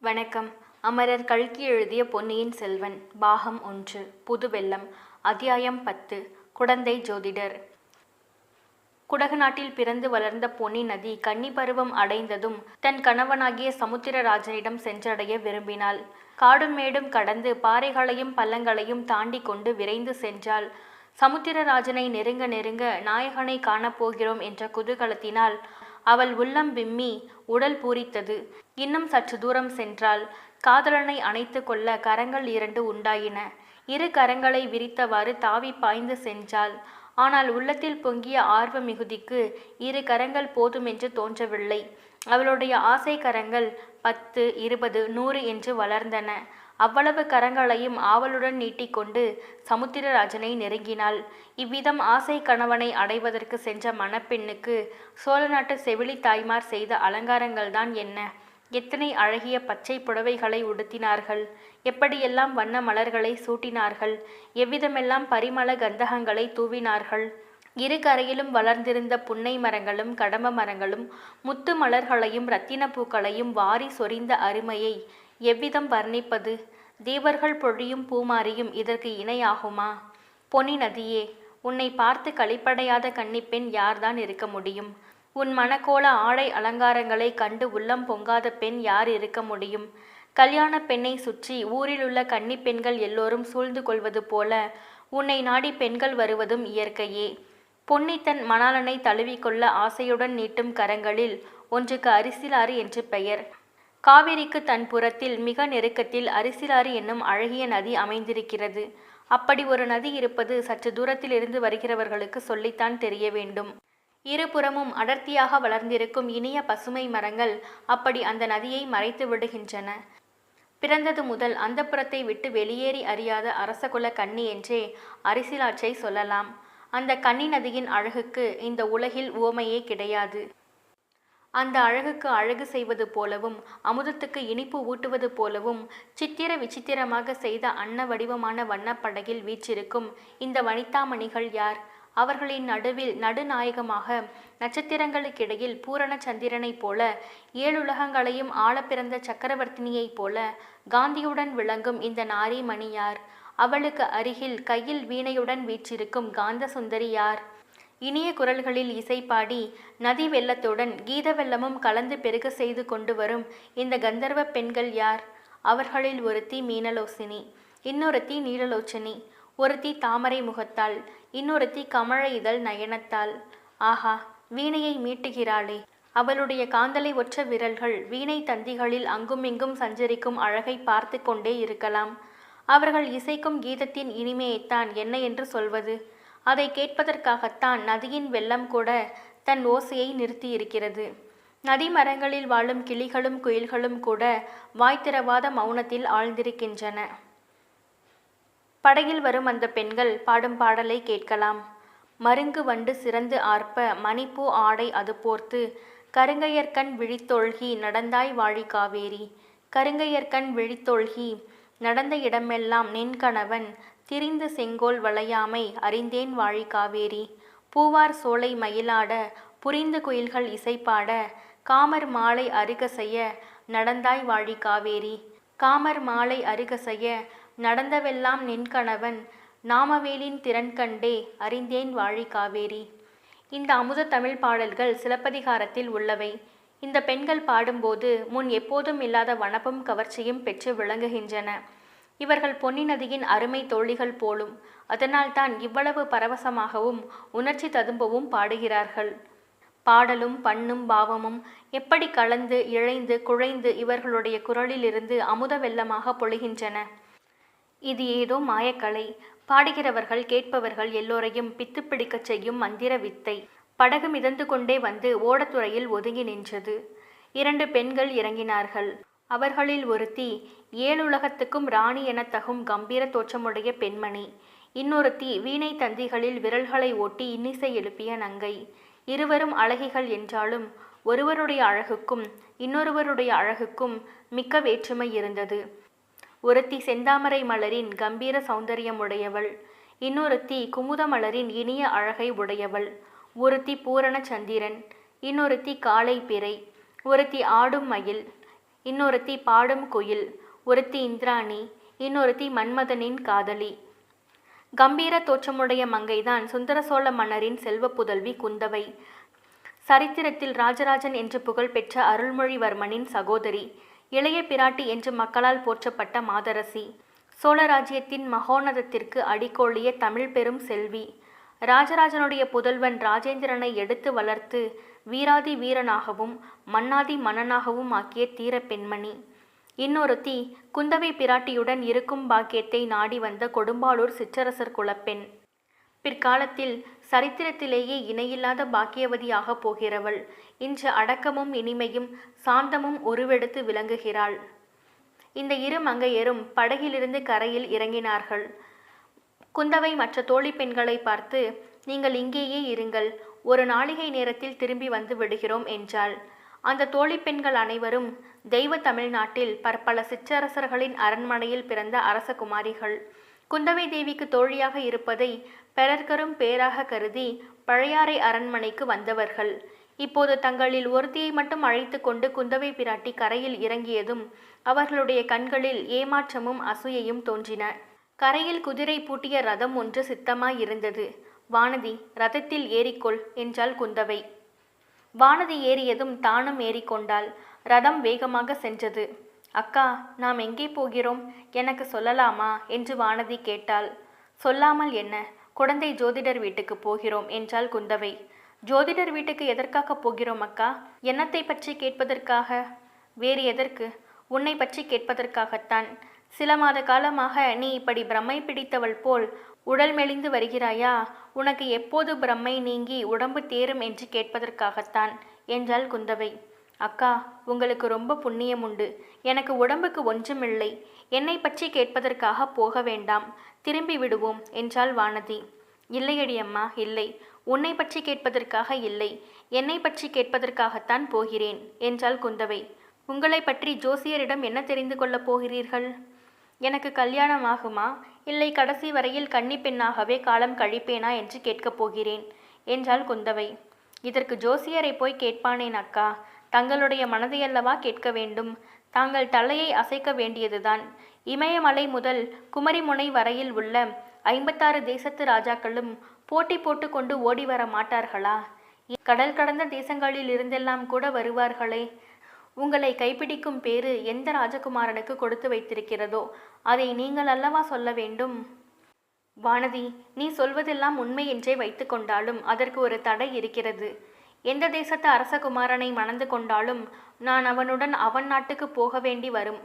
வணக்கம். அமரர் கல்கி எழுதிய பொன்னியின் செல்வன் பாகம் 1 புதுவெள்ளம் அத்தியாயம் 10 குடந்தை ஜோதிடர். குடகு நாட்டில் பிறந்து வளர்ந்த பொன்னி நதி கன்னி பருவம் அடைந்ததும் தன் கணவனாகிய சமுத்திரராஜனிடம் சென்றடைய விரும்பினாள். காடும் மேடும் கடந்து பாறைகளையும் பள்ளங்களையும் தாண்டி கொண்டு விரைந்து சென்றாள். சமுத்திரராஜனை நெருங்க நெருங்க நாயகனை காணப்போகிறோம் என்ற குதூகலத்தினால் அவள் உள்ளம் விம்மி உடல் பூரித்தது. இன்னும் சற்று தூரம் சென்றாள். காதலனை அணைத்து கொள்ள கரங்கள் 2 உண்டாயின. இரு கரங்களை விரித்தவாறு தாவி பாய்ந்து சென்றாள். ஆனால் உள்ளத்தில் பொங்கிய ஆர்வ மிகுதிக்கு 2 கரங்கள் போதுமென்று தோன்றவில்லை. அவளுடைய ஆசை கரங்கள் 10, 20, 100 என்று வளர்ந்தன. அவ்வளவு கரங்களையும் ஆவலுடன் நீட்டிக்கொண்டு சமுத்திரராஜனை நெருங்கினாள். இவ்விதம் ஆசை கணவனை அடைவதற்கு சென்ற மணப்பெண்ணுக்கு சோழ நாட்டு செவிலி தாய்மார் செய்த அலங்காரங்கள்தான் என்ன! எத்தனை அழகிய பச்சை புடவைகளை உடுத்தினார்கள்! எப்படியெல்லாம் வண்ண மலர்களை சூட்டினார்கள்! எவ்விதமெல்லாம் பரிமள கந்தகங்களை தூவினார்கள்! இரு கரையிலும் வளர்ந்திருந்த புன்னை மரங்களும் கடம்ப மரங்களும் முத்து மலர்களையும் இரத்தின பூக்களையும் வாரி சொரிந்த அருமையை எவ்விதம் வர்ணிப்பது? தேவர்கள் பொழியும் பூமாரியும் இதற்கு இணையாகுமா? பொன்னி நதியே, உன்னை பார்த்து களிப்படையாத கன்னிப்பெண் யார்தான் இருக்க முடியும்? உன் மணக்கோல ஆடை அலங்காரங்களை கண்டு உள்ளம் பொங்காத பெண் யார் இருக்க முடியும்? கல்யாண பெண்ணை சுற்றி ஊரில் உள்ள கன்னி பெண்கள் எல்லோரும் சூழ்ந்து கொள்வது போல உன்னை நாடி பெண்கள் வருவதும் இயற்கையே. பொன்னி தன் மணாளனை தழுவிக்கொள்ள ஆசையுடன் நீட்டும் கரங்களில் ஒன்றுக்கு அரிசிலாறு என்று பெயர். காவிரிக்கு தன் புறத்தில் மிக நெருக்கத்தில் அரிசிலாறு என்னும் அழகிய நதி அமைந்திருக்கிறது. அப்படி ஒரு நதி இருப்பது சற்று தூரத்தில் இருந்து வருகிறவர்களுக்கு சொல்லித்தான் தெரிய வேண்டும். இருபுறமும் அடர்த்தியாக வளர்ந்திருக்கும் இனிய பசுமை மரங்கள் அப்படி அந்த நதியை மறைத்து விடுகின்றன. பிறந்தது முதல் அந்த புறத்தை விட்டு வெளியேறி அறியாத அரசகுல கன்னி என்றே அரிசிலாற்றை சொல்லலாம். அந்த கன்னி நதியின் அழகுக்கு இந்த உலகில் உவமையே கிடையாது. அந்த அழகுக்கு அழகு செய்வது போலவும் அமுதத்துக்கு இனிப்பு ஊட்டுவது போலவும் சித்திர விசித்திரமாக செய்த அன்ன வடிவமான வண்ணப்படகில் வீற்றிருக்கும் இந்த வனிதாமணிகள் யார்? அவர்களின் நடுவில் நடுநாயகமாக நட்சத்திரங்களுக்கிடையில் பூரண சந்திரனைப் போல 7 உலகங்களையும் ஆள பிறந்த சக்கரவர்த்தினியைப் போல காந்தியுடன் விளங்கும் இந்த நாரிமணி யார்? அவளுக்கு அருகில் கையில் வீணையுடன் வீற்றிருக்கும் காந்த சுந்தரி யார்? இனிய குரல்களில் இசைப்பாடி நதி வெள்ளத்துடன் கீத வெள்ளமும் கலந்து பெருக செய்து கொண்டு வரும் இந்த கந்தர்வ பெண்கள் யார்? அவர்களில் ஒருத்தி மீனலோசினி, இன்னொருத்தி நீலலோச்சனி, ஒருத்தி தாமரை முகத்தாள், இன்னொருத்தி கமழ இதழ் நயனத்தாள். ஆஹா, வீணையை மீட்டுகிறாளே! அவளுடைய காந்தலை ஒற்ற விரல்கள் வீணை தந்திகளில் அங்குமிங்கும் சஞ்சரிக்கும் அழகை பார்த்து கொண்டே இருக்கலாம். அவர்கள் இசைக்கும் கீதத்தின் இனிமையைத்தான் என்ன என்று சொல்வது? அதை கேட்பதற்காகத்தான் நதியின் வெள்ளம் கூட தன் ஓசையை நிறுத்தியிருக்கிறது. நதி மரங்களில் வாழும் கிளிகளும் குயில்களும் கூட வாய்த்திரவாத மௌனத்தில் ஆழ்ந்திருக்கின்றன. படகில் வரும் அந்த பெண்கள் பாடும் பாடலை கேட்கலாம். மருங்கு வண்டு சிறந்து ஆர்ப்ப மணிப்பூ ஆடை அது போர்த்து கருங்கையர்கண் விழித்தொழ்கி நடந்தாய் வாழி காவேரி. கருங்கையர்கண் விழித்தொழ்கி நடந்த இடமெல்லாம் நின் கணவன் திரிந்து செங்கோல் வளையாமை அறிந்தேன் வாழி காவேரி. பூவார் சோலை மயிலாட புரிந்து குயில்கள் இசைப்பாட காமர் மாலை அருக செய்ய நடந்தாய் வாழி காவேரி. காமர் மாலை அருக செய்ய நடந்தவெல்லாம் நின் கணவன் நாமவேலின் திறன் கண்டே அறிந்தேன் வாழி காவேரி. இந்த அமுத தமிழ் பாடல்கள் சிலப்பதிகாரத்தில் உள்ளவை. இந்த பெண்கள் பாடும்போது முன் எப்போதும் இல்லாத வனப்பும் கவர்ச்சியும் பெற்று விளங்குகின்றன. இவர்கள் பொன்னி நதியின் அருமை தோழிகள் போலும். அதனால்தான் இவ்வளவு பரவசமாகவும் உணர்ச்சி ததும்பவும் பாடுகிறார்கள். பாடலும் பண்ணும் பாவமும் எப்படி கலந்து இழைந்து குழைந்து இவர்களுடைய குரலிலிருந்து அமுத வெள்ளமாக பொழிகின்றன. இது ஏதோ மாயக்கலை. பாடுகிறவர்கள் கேட்பவர்கள் எல்லோரையும் பித்து பிடிக்கச் செய்யும் மந்திர வித்தை. படகு மிதந்து கொண்டே வந்து ஓடத்துறையில் ஒதுங்கி நின்றது. 2 பெண்கள் இறங்கினார்கள். அவர்களில் ஒருத்தி 7 உலகத்துக்கும் ராணி என தகும் கம்பீர தோற்றமுடைய பெண்மணி. இன்னொருத்தி வீணை தந்திகளில் விரல்களை ஓட்டி இன்னிசை எழுப்பிய நங்கை. இருவரும் அழகிகள் என்றாலும் ஒருவருடைய அழகுக்கும் இன்னொருவருடைய அழகுக்கும் மிக்க வேற்றுமை இருந்தது. ஒருத்தி செந்தாமரை மலரின் கம்பீர சௌந்தரியமுடையவள், இன்னொருத்தி குமுத மலரின் இனிய அழகை உடையவள். ஒருத்தி பூரண சந்திரன், இன்னொருத்தி காளை பிறை, ஒருத்தி ஆடும் மயில், இன்னொருத்தி பாடும் குயில், ஒருத்தி இந்திராணி, இன்னொருத்தி மன்மதனின் காதலி. கம்பீர தோற்றமுடைய மங்கைதான் சுந்தர சோழ மன்னரின் செல்வ புதல்வி குந்தவை. சரித்திரத்தில் ராஜராஜன் என்று புகழ் பெற்ற அருள்மொழிவர்மனின் சகோதரி, இளைய பிராட்டி என்று மக்களால் போற்றப்பட்ட மாதரசி, சோழராஜ்யத்தின் மகோன்னதத்திற்கு அடிக்கோளிய தமிழ் பெரும் செல்வி. ராஜராஜனுடைய புதல்வன் ராஜேந்திரனை எடுத்து வளர்த்து வீராதி வீரனாகவும் மன்னாதி மன்னனாகவும் ஆக்கிய தீர பெண்மணி. இன்னொருத்தி குந்தவை பிராட்டியுடன் இருக்கும் பாக்கியத்தை நாடி வந்த கொடும்பாளூர் சிற்றரசர் குலப்பெண். பிற்காலத்தில் சரித்திரத்திலேயே இணையில்லாத பாக்கியவதியாக போகிறவள் இன்று அடக்கமும் இனிமையும் சாந்தமும் உருவெடுத்து விளங்குகிறாள். இந்த இரு மங்கையரும் படகிலிருந்து கரையில் இறங்கினார்கள். குந்தவை மற்ற தோழி பெண்களை பார்த்து, நீங்கள் இங்கேயே இருங்கள், ஒரு நாளிகை நேரத்தில் திரும்பி வந்து விடுகிறோம் என்றாள். அந்த தோழி பெண்கள் அனைவரும் தெய்வ தமிழ்நாட்டில் பற்பல சிற்றரசர்களின் அரண்மனையில் பிறந்த அரசகுமாரிகள். குந்தவை தேவிக்கு தோழியாக இருப்பதை பிறர்க்கரும் பேராக கருதி பழையாறை அரண்மனைக்கு வந்தவர்கள். இப்போது தங்களில் ஒருத்தியை மட்டும் அழைத்து கொண்டு குந்தவை பிராட்டி கரையில் இறங்கியதும் அவர்களுடைய கண்களில் ஏமாற்றமும் அசூயையும் தோன்றின. கரையில் குதிரை பூட்டிய ரதம் ஒன்று சித்தமாயிருந்தது. வானதி, ரதத்தில் ஏறிக்கொள் என்றாள் குந்தவை. வானதி ஏறியதும் தானும் ஏறிக்கொண்டாள். ரதம் வேகமாக சென்றது. அக்கா, நாம் எங்கே போகிறோம், எனக்கு சொல்லலாமா என்று வானதி கேட்டாள். சொல்லாமல் என்ன, குடந்தை ஜோதிடர் வீட்டுக்கு போகிறோம் என்றாள் குந்தவை. ஜோதிடர் வீட்டுக்கு எதற்காக போகிறோம் அக்கா? என்னத்தை பற்றி கேட்பதற்காக? வேறு எதற்கு? உன்னை பற்றி கேட்பதற்காகத்தான். சில மாத காலமாக நீ இப்படி பிரம்மை பிடித்தவள் போல் உடல் மெலிந்து வருகிறாயா? உனக்கு எப்போது பிரம்மை நீங்கி உடம்பு தேரும் என்று கேட்பதற்காகத்தான் என்றாள் குந்தவை. அக்கா, உங்களுக்கு ரொம்ப புண்ணியம் உண்டு. எனக்கு உடம்புக்கு ஒன்றுமில்லை. என்னை பற்றி கேட்பதற்காக போக வேண்டாம், திரும்பி விடுவோம் என்றாள் வானதி. இல்லையடி அம்மா, இல்லை. உன்னை பற்றி கேட்பதற்காக இல்லை, என்னை பற்றி கேட்பதற்காகத்தான் போகிறேன் என்றாள் குந்தவை. உங்களை பற்றி ஜோசியரிடம் என்ன தெரிந்து கொள்ளப் போகிறீர்கள்? எனக்கு கல்யாணம் ஆகுமா, இல்லை கடைசி வரையில் கன்னி பெண்ணாகவே காலம் கழிப்பேனா என்று கேட்கப் போகிறேன் என்றாள் குந்தவை. இதற்கு ஜோசியரை போய் கேட்பானேன் அக்கா? தங்களுடைய மனதையல்லவா கேட்க வேண்டும். தாங்கள் தலையை அசைக்க வேண்டியதுதான். இமயமலை முதல் குமரிமுனை வரையில் உள்ள 56 தேசத்து ராஜாக்களும் போட்டி போட்டு கொண்டு ஓடி வர மாட்டார்களா? கடல் கடந்த தேசங்களில் இருந்தெல்லாம் கூட வருவார்களே. உங்களை கைப்பிடிக்கும் பேரு எந்த ராஜகுமாரனுக்கு கொடுத்து வைத்திருக்கிறதோ அதை நீங்கள் அல்லவா சொல்ல வேண்டும்? வானதி, நீ சொல்வதெல்லாம் உண்மை என்றே வைத்து கொண்டாலும் அதற்கு ஒரு தடை இருக்கிறது. எந்த தேசத்து அரசகுமாரனை மணந்து கொண்டாலும் நான் அவனுடன் அவன் நாட்டுக்கு போக வேண்டி வரும்.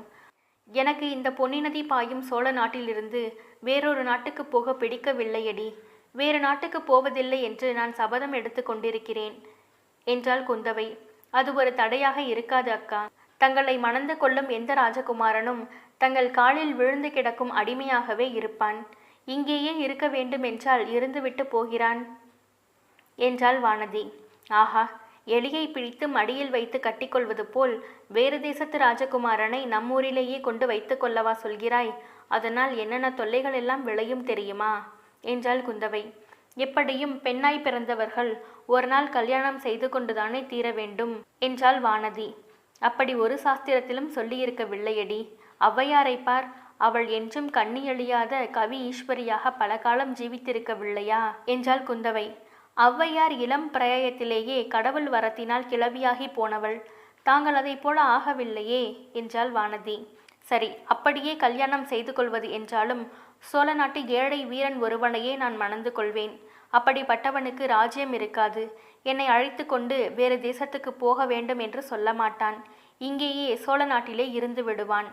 எனக்கு இந்த பொன்னி நதி பாயும் சோழ நாட்டிலிருந்து வேறொரு நாட்டுக்கு போக பிடிக்கவில்லையடி. வேறு நாட்டுக்கு போவதில்லை என்று நான் சபதம் எடுத்து கொண்டிருக்கிறேன் என்றாள் குந்தவை. அது ஒரு தடையாக இருக்காது அக்கா. தங்களை மணந்து கொள்ளும் எந்த ராஜகுமாரனும் தங்கள் காலில் விழுந்து கிடக்கும் அடிமையாகவே இருப்பான். இங்கேயே இருக்க வேண்டும் என்றால் இருந்துவிட்டு போகிறான் என்றாள் வானதி. ஆஹா, எலியை பிடித்து மடியில் வைத்து கட்டிக்கொள்வது போல் வேறு தேசத்து ராஜகுமாரனை நம்மூரிலேயே கொண்டு வைத்து கொள்ளவா சொல்கிறாய்? அதனால் என்னென்ன தொல்லைகள் எல்லாம் விளையும் தெரியுமா என்றாள் குந்தவை. எப்படியும் பெண்ணாய் பிறந்தவர்கள் ஒரு நாள் கல்யாணம் செய்து கொண்டுதானே தீர வேண்டும் என்றாள் வானதி. அப்படி ஒரு சாஸ்திரத்திலும் சொல்லியிருக்கவில்லையடி. ஔவையாரை பார், அவள் என்றும் கண்ணியழியாத கவி ஈஸ்வரியாக பல காலம் ஜீவித்திருக்கவில்லையா என்றாள் குந்தவை. ஔவையார் இளம் பிரயத்திலேயே கடவுள் வரத்தினால் கிளவியாகி போனவள். தாங்கள் அதை போல ஆகவில்லையே என்றாள் வானதி. சரி, அப்படியே கல்யாணம் செய்து கொள்வது என்றாலும் சோழ நாட்டு ஏழை வீரன் ஒருவனையே நான் மணந்து கொள்வேன். அப்படிப்பட்டவனுக்கு ராஜ்யம் இருக்காது. என்னை அழைத்து கொண்டு வேறு தேசத்துக்கு போக வேண்டும் என்று சொல்ல மாட்டான். இங்கேயே சோழ நாட்டிலே இருந்து விடுவான்.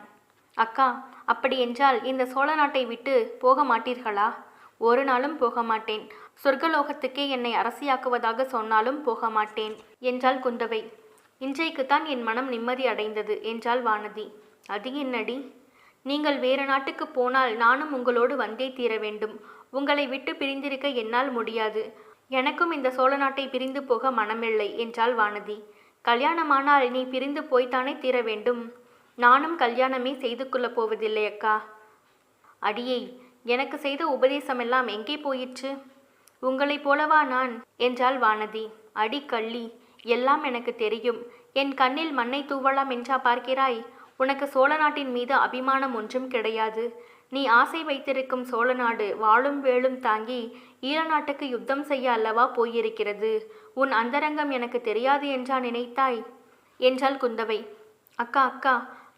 அக்கா, அப்படி என்றால் இந்த சோழ நாட்டை விட்டு போக மாட்டீர்களா? ஒரு நாளும் போக மாட்டேன். சொர்க்கலோகத்துக்கே என்னை அரசியாக்குவதாக சொன்னாலும் போக மாட்டேன் என்றாள் குந்தவை. இன்றைக்குத்தான் என் மனம் நிம்மதி அடைந்தது என்றாள் வானதி. அது என்னடி? நீங்கள் வேறு நாட்டுக்கு போனால் நானும் உங்களோடு வந்தே தீர வேண்டும். உங்களை விட்டு பிரிந்திருக்க என்னால் முடியாது. எனக்கும் இந்த சோழ நாட்டை பிரிந்து போக மனமில்லை என்றாள் வானதி. கல்யாணமானால் நீ பிரிந்து போய்த்தானே தீர வேண்டும். நானும் கல்யாணமே செய்து கொள்ளப் போவதில்லை அக்கா. அடியை, எனக்கு செய்த உபதேசமெல்லாம் எங்கே போயிற்று? உங்களைப் போலவா நான் என்றாள் வானதி. அடி கள்ளி, எல்லாம் எனக்கு தெரியும். என் கண்ணில் மண்ணை தூவலாம் என்றா பார்க்கிறாய்? உனக்கு சோழ நாட்டின் மீது அபிமானம் ஒன்றும் கிடையாது. நீ ஆசை வைத்திருக்கும் சோழ நாடு வாளும் வேலும் தாங்கி ஈழ நாட்டுக்கு யுத்தம் செய்ய அல்லவா போயிருக்கிறது. உன் அந்தரங்கம் எனக்கு தெரியாது என்றா நினைத்தாய் என்றாள் குந்தவை. அக்கா அக்கா,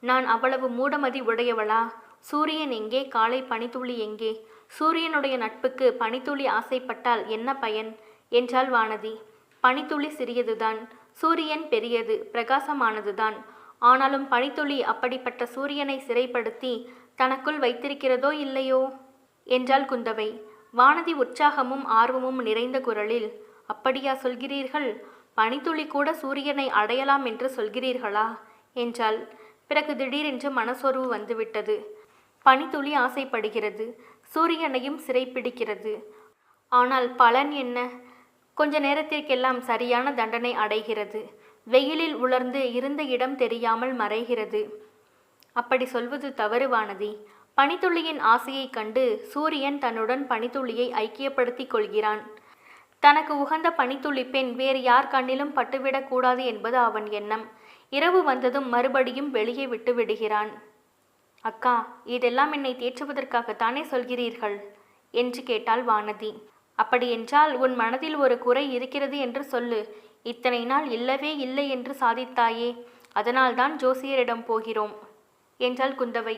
நான் அவ்வளவு மூடமதி உடையவளா? சூரியன் எங்கே, காலை பனித்துளி எங்கே? சூரியனுடைய நட்புக்கு பனித்துளி ஆசைப்பட்டால் என்ன பயன் என்றாள் வானதி. பனித்துளி சிறியதுதான், சூரியன் பெரியது, பிரகாசமானதுதான். ஆனாலும் பனித்துளி அப்படிப்பட்ட சூரியனை சிறைப்படுத்தி தனக்குள் வைத்திருக்கிறதோ இல்லையோ என்றாள் குந்தவை. வானதி உற்சாகமும் ஆர்வமும் நிறைந்த குரலில், அப்படியா சொல்கிறீர்கள்? பனித்துளி கூட சூரியனை அடையலாம் என்று சொல்கிறீர்களா என்றாள். பிறகு திடீரென்று மனசோர்வு வந்துவிட்டது. பனித்துளி ஆசைப்படுகிறது, சூரியனையும் சிறைப்பிடிக்கிறது. ஆனால் பலன் என்ன? கொஞ்ச நேரத்திற்கெல்லாம் சரியான தண்டனை அடைகிறது. வெயிலில் உலர்ந்து இருந்த இடம் தெரியாமல் மறைகிறது. அப்படி சொல்வது தவறு வானதி. பனித்துளியின் ஆசையைக் கண்டு சூரியன் தன்னுடன் பனித்துளியை ஐக்கியப்படுத்திக் கொள்கிறான். தனக்கு உகந்த பனித்துளி பெண் வேறு யார் கண்ணிலும் பட்டுவிடக் கூடாது என்பது அவன் எண்ணம். இரவு வந்ததும் மறுபடியும் வெளியே விட்டு விடுகிறான். அக்கா, இதெல்லாம் என்னை தேற்றுவதற்காகத்தானே சொல்கிறீர்கள் என்று கேட்டாள் வானதி. அப்படியென்றால் உன் மனதில் ஒரு குறை இருக்கிறது என்று சொல்லு. இத்தனை நாள் இல்லவே இல்லை என்று சாதித்தாயே, அதனால்தான் ஜோசியரிடம் போகிறோம் என்றாள் குந்தவை.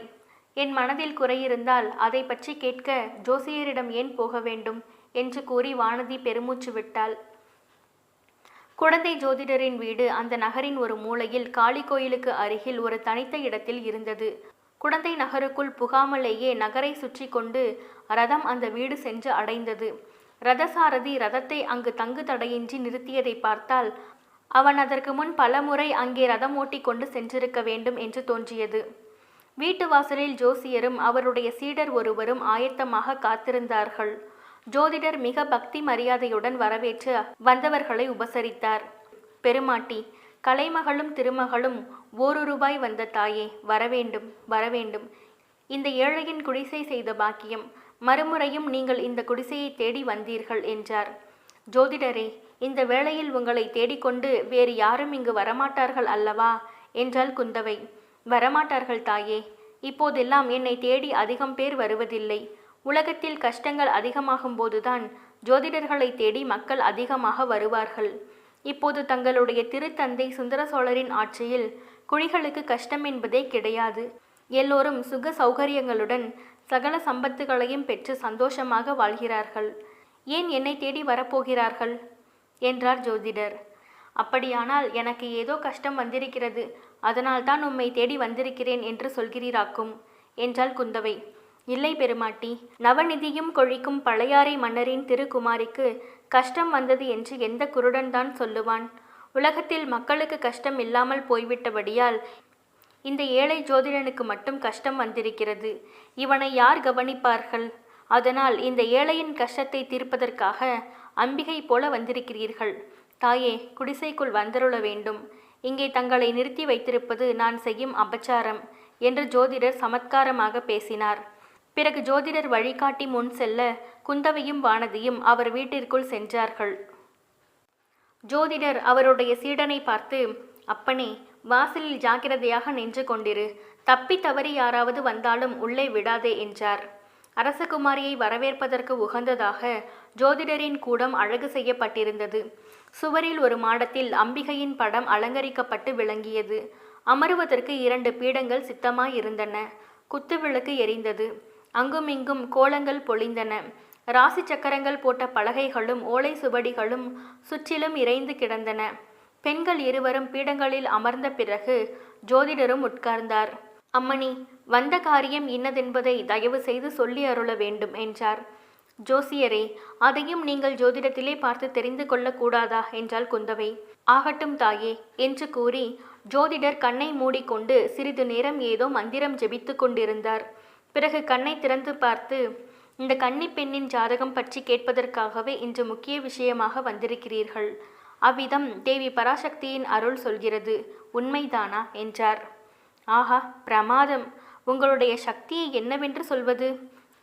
என் மனதில் குறையிருந்தால் அதை பற்றி கேட்க ஜோசியரிடம் ஏன் போக வேண்டும் என்று கூறி வானதி பெருமூச்சு விட்டாள். குடந்தை ஜோதிடரின் வீடு அந்த நகரின் ஒரு மூலையில் காளி கோயிலுக்கு அருகில் ஒரு தனித்த இடத்தில் இருந்தது. குடந்தை நகருக்குள் புகாமலேயே நகரை சுற்றி கொண்டு ரதம் அந்த வீடு சென்று அடைந்தது. ரதசாரதி ரதத்தை அங்கு தங்கு தடையின்றி நிறுத்தியதை பார்த்தால் அவன் அதற்கு முன் பலமுறை அங்கே ரதம் ஓட்டி கொண்டு சென்றிருக்க வேண்டும் என்று தோன்றியது. வீட்டு வாசலில் ஜோசியரும் அவருடைய சீடர் ஒருவரும் ஆயத்தமாக காத்திருந்தார்கள். ஜோதிடர் மிக பக்தி மரியாதையுடன் வரவேற்று வந்தவர்களை உபசரித்தார். பெருமாட்டி, கலைமகளும் திருமகளும் ₹1 வந்த தாயே, வரவேண்டும் வரவேண்டும். இந்த ஏழையின் குடிசை செய்த பாக்கியம். மறுமுறையும் நீங்கள் இந்த குடிசையை தேடி வந்தீர்கள் என்றார். ஜோதிடரே, இந்த வேளையில் உங்களை தேடிக்கொண்டு வேறு யாரும் இங்கு வரமாட்டார்கள் அல்லவா என்றாள் குந்தவை. வரமாட்டார்கள் தாயே. இப்போதெல்லாம் என்னை தேடி அதிகம் பேர் வருவதில்லை. உலகத்தில் கஷ்டங்கள் அதிகமாகும் போதுதான் ஜோதிடர்களை தேடி மக்கள் அதிகமாக வருவார்கள். இப்போது தங்களுடைய திருத்தந்தை சுந்தர சோழரின் ஆட்சியில் குழிகளுக்கு கஷ்டம் என்பதே கிடையாது. எல்லோரும் சுக சௌகரியங்களுடன் சகல சம்பத்துகளையும் பெற்று சந்தோஷமாக வாழ்கிறார்கள். ஏன் என்னை தேடி வரப்போகிறார்கள் என்றார் ஜோதிடர். அப்படியானால் எனக்கு ஏதோ கஷ்டம் வந்திருக்கிறது, அதனால்தான் உம்மை தேடி வந்திருக்கிறேன் என்று சொல்கிறீராக்கும் என்றாள் குந்தவை. இல்லை பெருமாட்டி, நவநிதியும் கொழிக்கும் பழையாறை மன்னரின் திருக்குமாரிக்கு கஷ்டம் வந்தது என்று எந்த குருடன்தான் சொல்லுவான்? உலகத்தில் மக்களுக்கு கஷ்டம் இல்லாமல் போய்விட்டபடியால் இந்த ஏழை ஜோதிடனுக்கு மட்டும் கஷ்டம் வந்திருக்கிறது. இவனை யார் கவனிப்பார்கள்? அதனால் இந்த ஏழையின் கஷ்டத்தை தீர்ப்பதற்காக அம்பிகை போல வந்திருக்கிறீர்கள். தாயே, குடிசைக்குள் வந்தருள வேண்டும். இங்கே தங்களை நிறுத்தி வைத்திருப்பது நான் செய்யும் அபச்சாரம் என்று ஜோதிடர் சமத்காரமாக பேசினார். பிறகு ஜோதிடர் வழிகாட்டி முன் செல்ல குந்தவையும் வானதியும் அவர் வீட்டிற்குள் சென்றார்கள். ஜோதிடர் அவருடைய சீடனை பார்த்து, அப்பனே, வாசலில் ஜாக்கிரதையாக நின்று கொண்டிரு. தப்பி தவறி யாராவது வந்தாலும் உள்ளே விடாதே என்றார். அரசகுமாரியை வரவேற்பதற்கு உகந்ததாக ஜோதிடரின் கூடம் அழகு செய்யப்பட்டிருந்தது. சுவரில் ஒரு மாடத்தில் அம்பிகையின் படம் அலங்கரிக்கப்பட்டு விளங்கியது. அமருவதற்கு 2 பீடங்கள் சித்தமாயிருந்தன. குத்துவிளக்கு எரிந்தது. அங்குமிங்கும் கோலங்கள் பொழிந்தன. ராசி சக்கரங்கள் போட்ட பலகைகளும் ஓலை சுவடிகளும் சுற்றிலும் இறைந்து கிடந்தன. பெண்கள் இருவரும் பீடங்களில் அமர்ந்த பிறகு ஜோதிடரும் உட்கார்ந்தார். அம்மணி, வந்த காரியம் இன்னதென்பதை தயவு செய்து சொல்லி அருள வேண்டும் என்றார். ஜோசியரே, அதையும் நீங்கள் ஜோதிடத்திலே பார்த்து தெரிந்து கொள்ளக்கூடாதா என்றாள் குந்தவை. ஆகட்டும் தாயே என்று கூறி ஜோதிடர் கண்ணை மூடிக்கொண்டு சிறிது நேரம் ஏதோ மந்திரம் ஜெபித்து கொண்டிருந்தார். பிறகு கண்ணை திறந்து பார்த்து, இந்த கன்னி பெண்ணின் ஜாதகம் பற்றி கேட்பதற்காகவே இன்று முக்கிய விஷயமாக வந்திருக்கிறீர்கள். அவ்விதம் தேவி பராசக்தியின் அருள் சொல்கிறது, உண்மைதானா என்றார். ஆஹா, பிரமாதம்! உங்களுடைய சக்தியை என்னவென்று சொல்வது?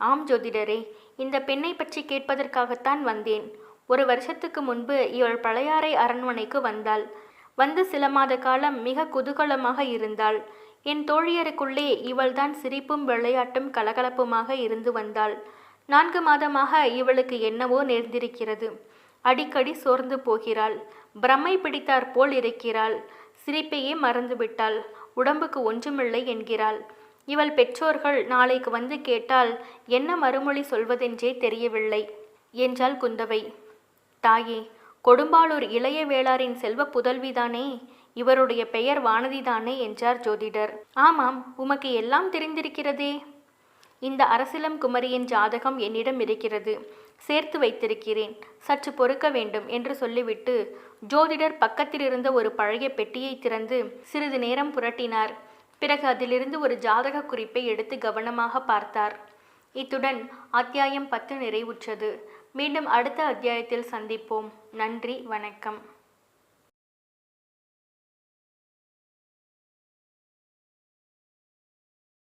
ஆம் ஜோதிடரே, இந்த பெண்ணை பற்றி கேட்பதற்காகத்தான் வந்தேன். 1 வருஷத்துக்கு முன்பு இவள் பழையாறை அரண்மனைக்கு வந்தாள். வந்து சில மாத காலம் மிக குதூகலமாக இருந்தாள். என் தோழியருக்குள்ளே இவள்தான் சிரிப்பும் விளையாட்டும் கலகலப்புமாக இருந்து வந்தாள். 4 மாதமாக இவளுக்கு என்னவோ நேர்ந்திருக்கிறது. அடிக்கடி சோர்ந்து போகிறாள். பிரமை பிடித்தாற் போல் இருக்கிறாள். சிரிப்பையே மறந்துவிட்டாள். உடம்புக்கு ஒன்றுமில்லை என்கிறாள். இவள் பெற்றோர்கள் நாளைக்கு வந்து கேட்டால் என்ன மறுமொழி சொல்வதென்றே தெரியவில்லை என்றாள் குந்தவை. தாயே, கொடும்பாளூர் இளைய வேளாரின் செல்வ புதல்விதானே? இவருடைய பெயர் வானதிதானே என்றார் ஜோதிடர். ஆமாம், உமக்கு எல்லாம் தெரிந்திருக்கிறதே. இந்த அரசிலம் குமரியின் ஜாதகம் என்னிடம் இருக்கிறது, சேர்த்து வைத்திருக்கிறேன், சற்று பொறுக்க வேண்டும் என்று சொல்லிவிட்டு ஜோதிடர் பக்கத்திலிருந்த ஒரு பழைய பெட்டியை திறந்து சிறிது நேரம் புரட்டினார். பிறகு அதிலிருந்து ஒரு ஜாதக குறிப்பை எடுத்து கவனமாக பார்த்தார். இத்துடன் அத்தியாயம் 10 நிறைவுற்றது. மீண்டும் அடுத்த அத்தியாயத்தில் சந்திப்போம். நன்றி, வணக்கம்.